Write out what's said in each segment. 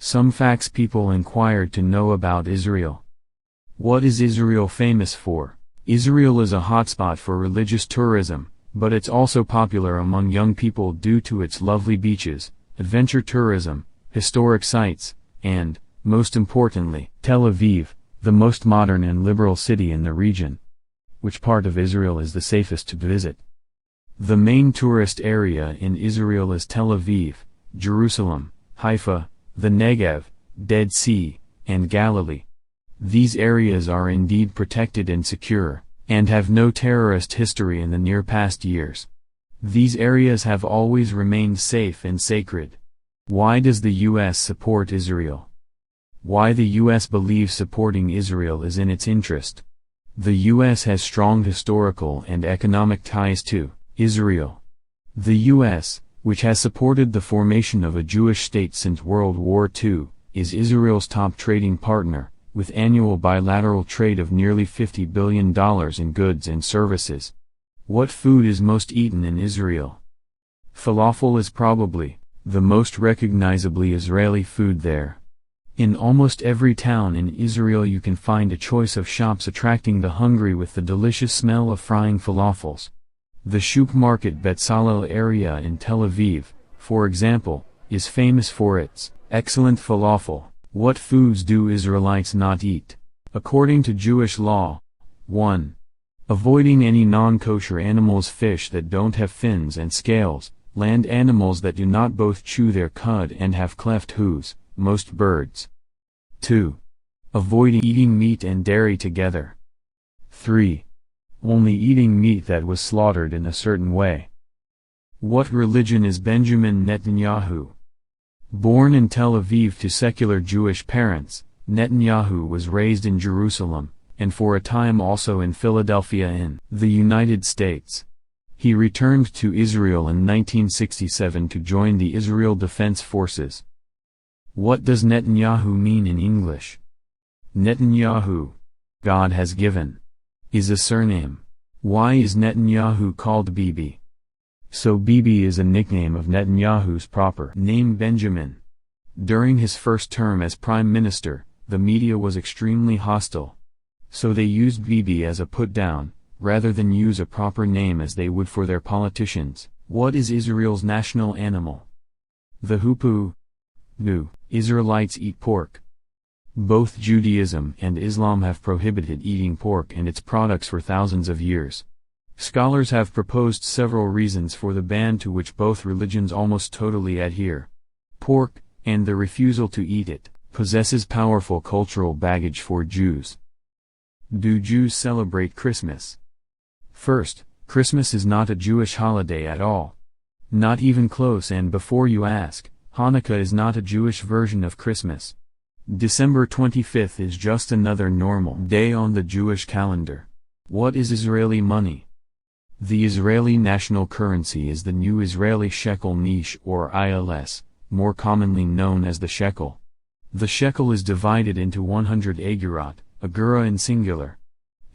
Some facts people inquired to know about Israel. What is Israel famous for? Israel is a hotspot for religious tourism, but it's also popular among young people due to its lovely beaches, adventure tourism, historic sites, and, most importantly, Tel Aviv, the most modern and liberal city in the region. Which part of Israel is the safest to visit? The main tourist area in Israel is Tel Aviv, Jerusalem, Haifa, the Negev, Dead Sea, and Galilee. These areas are indeed protected and secure, and have no terrorist history in the near past years. These areas have always remained safe and sacred. Why does the U.S. support Israel? Why the U.S. believes supporting Israel is in its interest. The U.S. has strong historical and economic ties to Israel. The U.S., which has supported the formation of a Jewish state since World War II, is Israel's top trading partner, with annual bilateral trade of nearly $50 billion in goods and services. What food is most eaten in Israel? Falafel is probably the most recognizably Israeli food there. In almost every town in Israel you can find a choice of shops attracting the hungry with the delicious smell of frying falafels. The Shuk Market Betzalel area in Tel Aviv, for example, is famous for its excellent falafel. What foods do Israelites not eat? According to Jewish law, 1. Avoiding any non-kosher animals, fish that don't have fins and scales, land animals that do not both chew their cud and have cleft hooves, most birds. 2. Avoid eating meat and dairy together. 3. Only eating meat that was slaughtered in a certain way. What religion is Benjamin Netanyahu? Born in Tel Aviv to secular Jewish parents, Netanyahu was raised in Jerusalem, and for a time also in Philadelphia in the United States. He returned to Israel in 1967 to join the Israel Defense Forces. What does Netanyahu mean in English? Netanyahu, God has given, is a surname. Why is Netanyahu called Bibi? So Bibi is a nickname of Netanyahu's proper name Benjamin. During his first term as prime minister, the media was extremely hostile. So they used Bibi as a put-down, rather than use a proper name as they would for their politicians. What is Israel's national animal? The hoopoe. Do Israelites eat pork? Both Judaism and Islam have prohibited eating pork and its products for thousands of years. Scholars have proposed several reasons for the ban to which both religions almost totally adhere. Pork, and the refusal to eat it, possesses powerful cultural baggage for Jews. Do Jews celebrate Christmas? First, Christmas is not a Jewish holiday at all. Not even close, and before you ask, Hanukkah is not a Jewish version of Christmas. December 25th is just another normal day on the Jewish calendar. What is Israeli money? The Israeli national currency is the new Israeli shekel nish or ILS, more commonly known as the shekel. The shekel is divided into 100 agurot, agura in singular.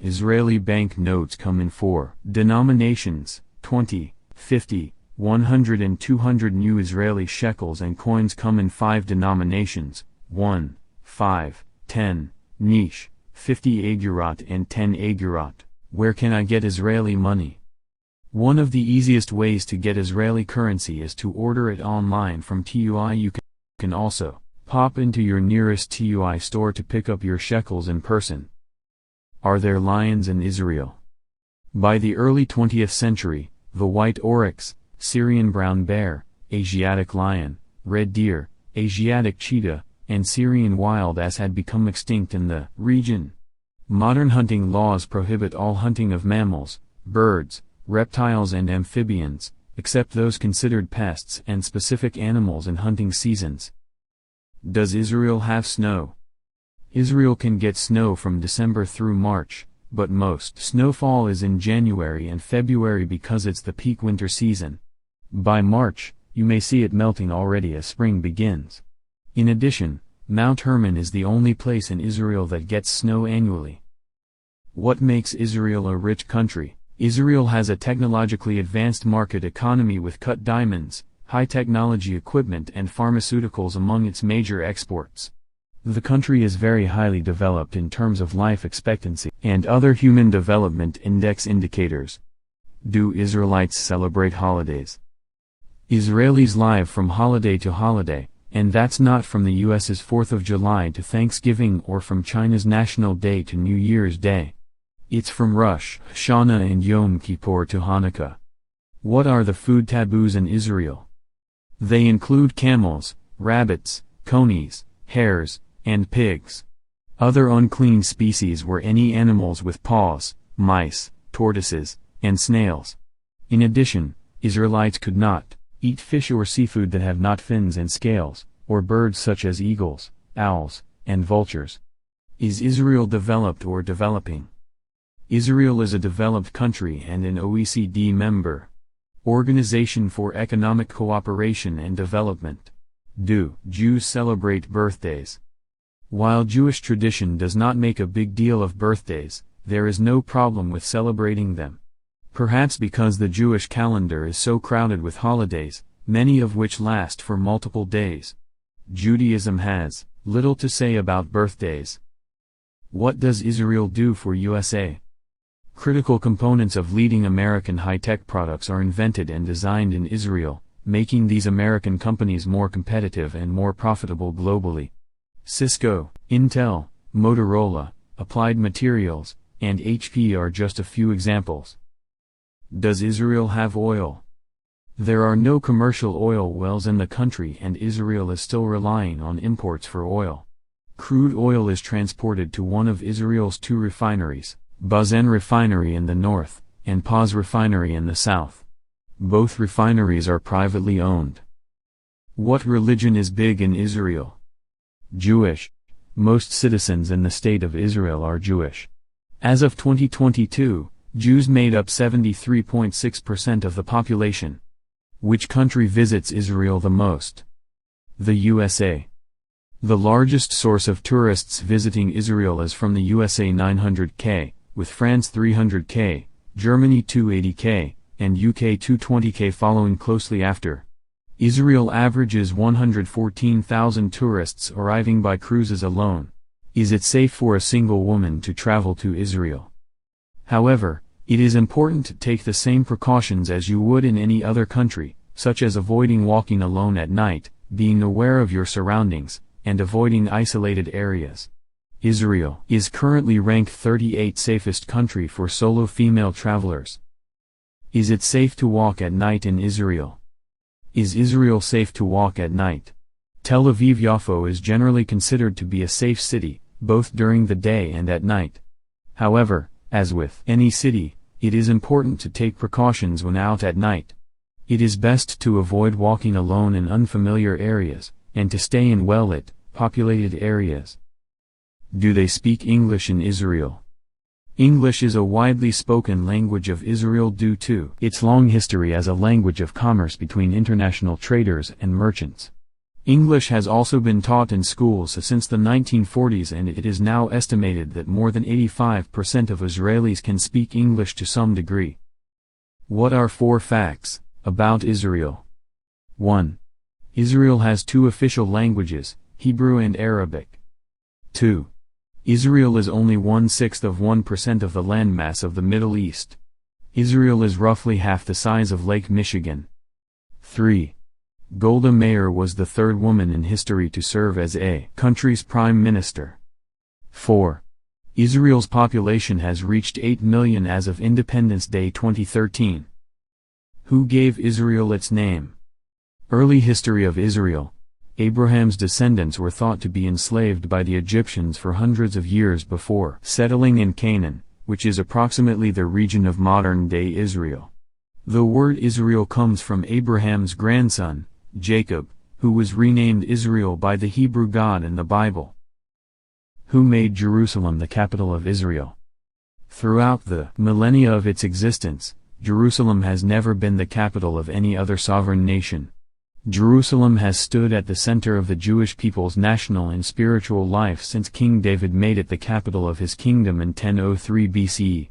Israeli bank notes come in 4 denominations, 20, 50, 100 and 200. New Israeli shekels and coins come in 5 denominations, 1, 5, 10, nish, 50 agurot and 10 agurot. Where can I get Israeli money? One of the easiest ways to get Israeli currency is to order it online from TUI. You can also pop into your nearest TUI store to pick up your shekels in person. Are there lions in Israel? By the early 20th century, the white oryx, Syrian brown bear, Asiatic lion, red deer, Asiatic cheetah, and Syrian wild ass had become extinct in the region. Modern hunting laws prohibit all hunting of mammals, birds, reptiles and amphibians, except those considered pests and specific animals in hunting seasons. Does Israel have snow? Israel can get snow from December through March, but most snowfall is in January and February because it's the peak winter season. By March, you may see it melting already as spring begins. In addition, Mount Hermon is the only place in Israel that gets snow annually. What makes Israel a rich country? Israel has a technologically advanced market economy with cut diamonds, high-technology equipment and pharmaceuticals among its major exports. The country is very highly developed in terms of life expectancy and other human development index indicators. Do Israelites celebrate holidays? Israelis live from holiday to holiday, and that's not from the US's 4th of July to Thanksgiving or from China's National Day to New Year's Day. It's from Rosh Hashanah and Yom Kippur to Hanukkah. What are the food taboos in Israel? They include camels, rabbits, conies, hares, and pigs. Other unclean species were any animals with paws, mice, tortoises, and snails. In addition, Israelites could not eat fish or seafood that have not fins and scales, or birds such as eagles, owls, and vultures. Is Israel developed or developing? Israel is a developed country and an OECD member. Organization for Economic Cooperation and Development. Do Jews celebrate birthdays? While Jewish tradition does not make a big deal of birthdays, there is no problem with celebrating them. Perhaps because the Jewish calendar is so crowded with holidays, many of which last for multiple days. Judaism has little to say about birthdays. What does Israel do for USA? Critical components of leading American high-tech products are invented and designed in Israel, making these American companies more competitive and more profitable globally. Cisco, Intel, Motorola, Applied Materials, and HP are just a few examples. Does Israel have oil? There are no commercial oil wells in the country and Israel is still relying on imports for oil. Crude oil is transported to one of Israel's two refineries, Bazen Refinery in the north, and Paz Refinery in the south. Both refineries are privately owned. What religion is big in Israel? Jewish. Most citizens in the state of Israel are Jewish. As of 2022, Jews made up 73.6% of the population. Which country visits Israel the most? The USA. The largest source of tourists visiting Israel is from the USA 900K, with France 300K, Germany 280K, and UK 220K following closely after. Israel averages 114,000 tourists arriving by cruises alone. Is it safe for a single woman to travel to Israel? However, it is important to take the same precautions as you would in any other country, such as avoiding walking alone at night, being aware of your surroundings, and avoiding isolated areas. Israel is currently ranked 38th safest country for solo female travelers. Is it safe to walk at night in Israel? Is Israel safe to walk at night? Tel Aviv-Yafo is generally considered to be a safe city, both during the day and at night. However, as with any city, it is important to take precautions when out at night. It is best to avoid walking alone in unfamiliar areas, and to stay in well-lit, populated areas. Do they speak English in Israel? English is a widely spoken language of Israel due to its long history as a language of commerce between international traders and merchants. English has also been taught in schools since the 1940s and it is now estimated that more than 85% of Israelis can speak English to some degree. What are 4 facts about Israel? 1. Israel has 2 official languages, Hebrew and Arabic. 2. Israel is only 1/6 of 1% of the landmass of the Middle East. Israel is roughly half the size of Lake Michigan. 3. Golda Meir was the 3rd woman in history to serve as a country's prime minister. 4. Israel's population has reached 8 million as of Independence Day 2013. Who gave Israel its name? Early history of Israel. Abraham's descendants were thought to be enslaved by the Egyptians for hundreds of years before settling in Canaan, which is approximately the region of modern-day Israel. The word Israel comes from Abraham's grandson, Jacob, who was renamed Israel by the Hebrew God in the Bible. Who made Jerusalem the capital of Israel? Throughout the millennia of its existence, Jerusalem has never been the capital of any other sovereign nation. Jerusalem has stood at the center of the Jewish people's national and spiritual life since King David made it the capital of his kingdom in 1003 BCE.